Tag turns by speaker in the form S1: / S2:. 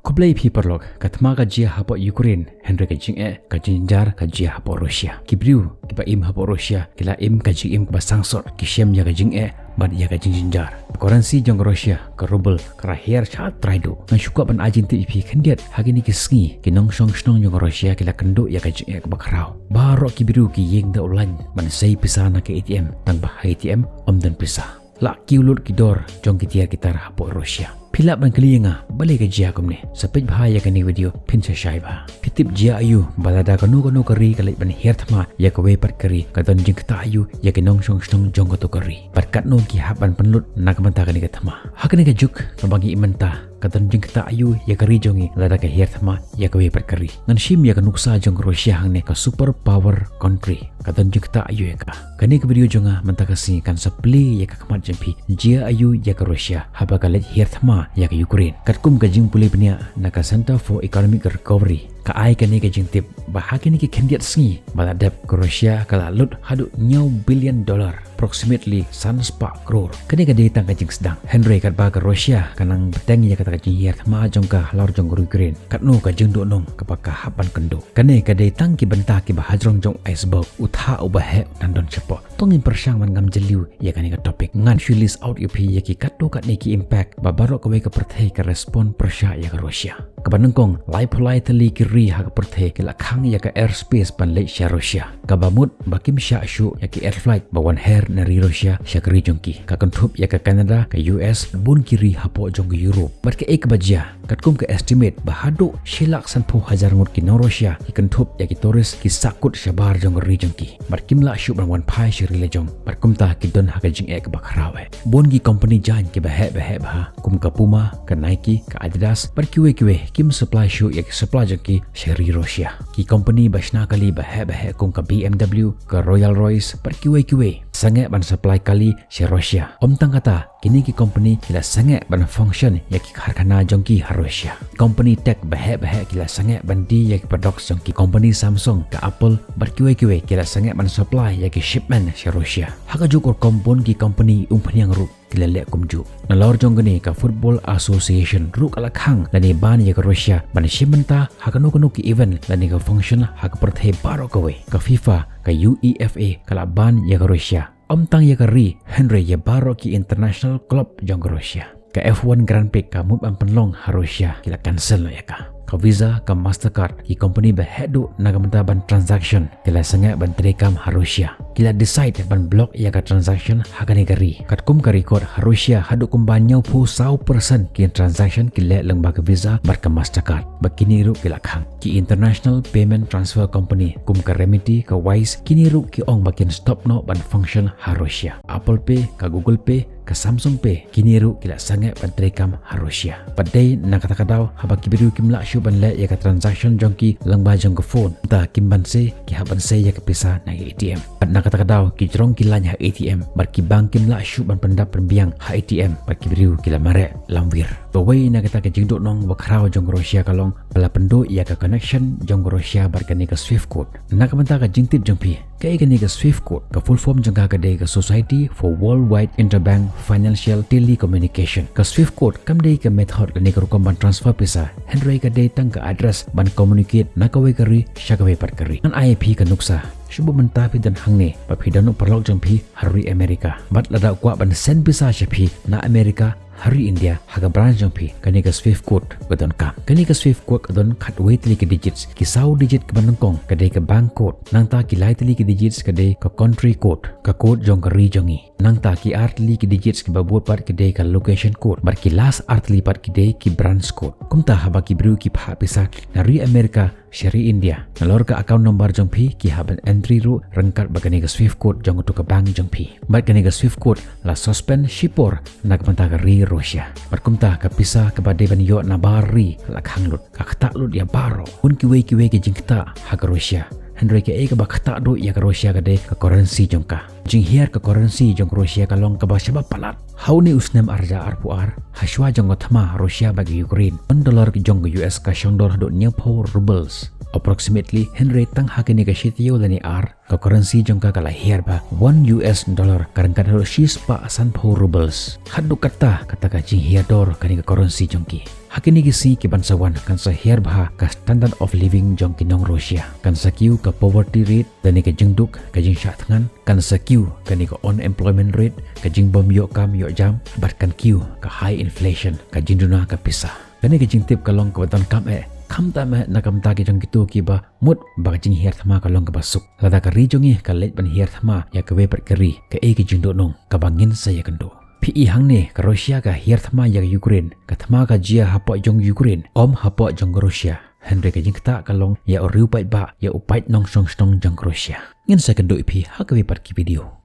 S1: Kublai pi perlok katma ka jia hapo Ukraine Henry ka jing ka jinjar ka jia hapo Rusia kibriu kiba im hapo Rusia kila im ka jing im ba sangsor kishem ya ka jing bad ya ka jinjar currency jong Rusia ka ruble ka her chat traido ngan syuka ban ajin ti pi khendiat hagini ki sngi ki nong song snong jong Rusia kila kendo ya ka jing ba khrau baro kibriu ki yeng da ulan man sei pisana ke ATM tang ba ATM dan pisah la kiulut kidor jong kitia kitar hapo Rusia Pilap ban kelinga balik ke jia kumne sepej bahaya kani video pinsa shaiba pitip jia ayu balada kanu kari kalai ban herthma ya kawe pat kari kadon jing kata ayu ya kinong song song jong to kari pat kat no ki haban penlut nak menta kani kathma hakani ka juk bagi imenta kadon jing kata ayu ya kari jongi lada ka herthma ya kawe pat kari ngan shim ya kanuksa jong Rusia hangne ka super power country kadon jing kata ayu ya ka kani ka video jonga menta kasi kan sapli ya ka kamat jempi jia ayu ya ka Rusia haba kalet herthma ya ke Ukraine katkum ka jing pulih penia naka Center for Economic Recovery ka ai kani ka jing tip bahagi ni ki kendiat sngi baladap ke Rusia kala lut hadu $9 billion approximately 104 crore kani ka ditang ka jing sedang Henry kat ba ke Rusia kanang beteng ya kata ka jing yer ma jong ka lor jong Ukraine kat no ka jing do nong ka pa ka haban kendo kani ka ditang ki benta ki bahajrong jong iceberg utha ubahe nandon cepo tongin persyang man ngam jeliu ya kani ka topik ngan shilis out up ya ki kat do kat ni ki impact babarok ka perthai ka respon persya ya ka Rusia kabanengkong lai polai tali kiri ha ka perthai ki lakhang ya ka airspace ban lek sya Rusia kabamut bakim sya shu ya ki air flight bawan her nari Rusia sya kri jongki ka kontup ya ka Canada ka US bun kiri hapo jong Europe bat ka ek bajia katkum ka estimate bahado shilak sanpo hajar ngut ki no Rusia ki kontup ya ki tourist ki sakut syabar jong ri jongki bat kimla shu ban wan pai shiri le jong bat kumta ki don ha ka jing ek bakhrawe bon ki company jan ki bahe ba kum ka Puma ka Nike ka Adidas bat kiwe kim supply shoe ya ki supply jongki shiri Rusia ki company bashna kali bahe kum ka BMW ka Royal Royce bat kiwe sangat ban supply kali si Rusia tang kata kini ki company kila sangat ban function ya ki karkhana jongki Rusia company tech bahe kila sangat ban di ya ki product jongki company Samsung ka Apple bat kiwe kila sangat ban supply ya ki shipment si Rusia haka jukur kompon ki company umpanyang ru kila lek kumju nalor jong gani ka Football Association ru kala khang lani ban ya ka Rusia ban shipmenta haka no ki event lani ka function haka perthai baro kawe ka FIFA ka UEFA kala ban ya ka Rusia tang ya ka ri Henry ya baro ki international club jong Rusia ka F1 Grand Prix ka mut ban penlong ha Rusia kila cancel ya ka Visa ka Mastercard ki company bahedu nagamenta ban transaction kila sangat ban terekam ha Rusia kila decide ban block ya ka transaction hakani kari katkum ka record ha Rusia hadu kumbanyau pu 100% ki transaction kila lengba ka Visa bar ka Mastercard bakini ru kila khang ki International Payment Transfer Company kum ka Remedy ka Wise kini ru ki ong bakin stop no ban function ha Rusia Apple Pay ka Google Pay ka Samsung Pay kini ru kila sangat ban terekam ha Rusia padai nakata-katau haba kibiru kimla shu ban le ya ka transaction jongki lengba jong ka phone ta kimban se ki haban se ya ka pisa na ATM pat nakata-katau ki jrong ki lanya ATM bar ki bank kimla shu ban pendap penbiang ha ATM bar kibiru kila mare lamwir bawai nakata ka jingdo nong bakrao jong Rusia kalong pala pendo ya ka connection jong Rusia bar ka ni ka Swift code nakamenta ka jingtip jongpi kai ka ni ka Swift code ka full form jong ka de ka Society for Worldwide Interbank Financial Telecommunication ka Swift code kam de ka method ka ni ka rukom ban transfer pisa Henry ka de tang ka address ban communicate nakawe kari syakawe par kari an IP ka nuksa Shubu mentapi dan hangne papidanu perlok jengpi hari Amerika bat lada kwa ban sen bisa syapi na Amerika hari India haga branch jengpi kani ka Swift code kadon kam kani ka Swift code kadon kat way tili ka digits kisau digit ka banengkong kadai ka bank code nang ta kilai tili ka digits kadai ka country code ka code jong ka regiongi nang ta ki art tili ka digits ki babut part kadai ka location code bar ki last art tili part kadai ki branch code kumta haba ki bru ki pha pisa dari Amerika Syari India nalor ka account number jong pi ki haban entry ru rengkat bagani ka Swift code jong tu ka bank jong pi bat kani ka Swift code la suspend shipor nak menta ka ri Rusia berkumta ka pisa ka bade ban yo na bari la khanglut ka khata lut ya baro un ki we ki jing ta ha ka Rusia Henry ka e ka bakta do ya ka Rusia ka de ka currency jong ka jing hier ka currency jong Rusia ka long ka ba syaba palat hauni usnem arja arpuar haswa jong thama Rusia bagi Ukraine $1 ki jong US ka shondor do nyapo rubles approximately Henry tang hakini ka shitio lani ar ka currency jong ka kalahir ba $1 kadang-kadang shis pa asan po rubles haddu kata ka jing hiador kani ka currency jong ki hakini gisi ki bansawan kan sa herba ka standard of living jong kinong Russia kan sa kiu ka poverty rate dan ka jengduk ka jing syatngan kan sa kiu kani ka unemployment rate ka jing bom yo kam yo jam bat kan kiu ka high inflation ka jinduna ka pisah kani ka jing tip kalong ka baton kam kam ta me nakam ta ki jong gitu ki ba mut ba jing her thama kalong ka basuk lada ka ri jongi ka let ban her thama ya ka we per keri ka e ki jing do nong ka bangin sa ya kendo PI hang ne ka Russia ka her thama ya Ukraine ka thama ka jia hapo jong Ukraine hapo jong Russia Henry ka jing ta kalong ya riu pai ba ya upai nong song jong Russia ngin sa kendo ipi ha ka we per ki video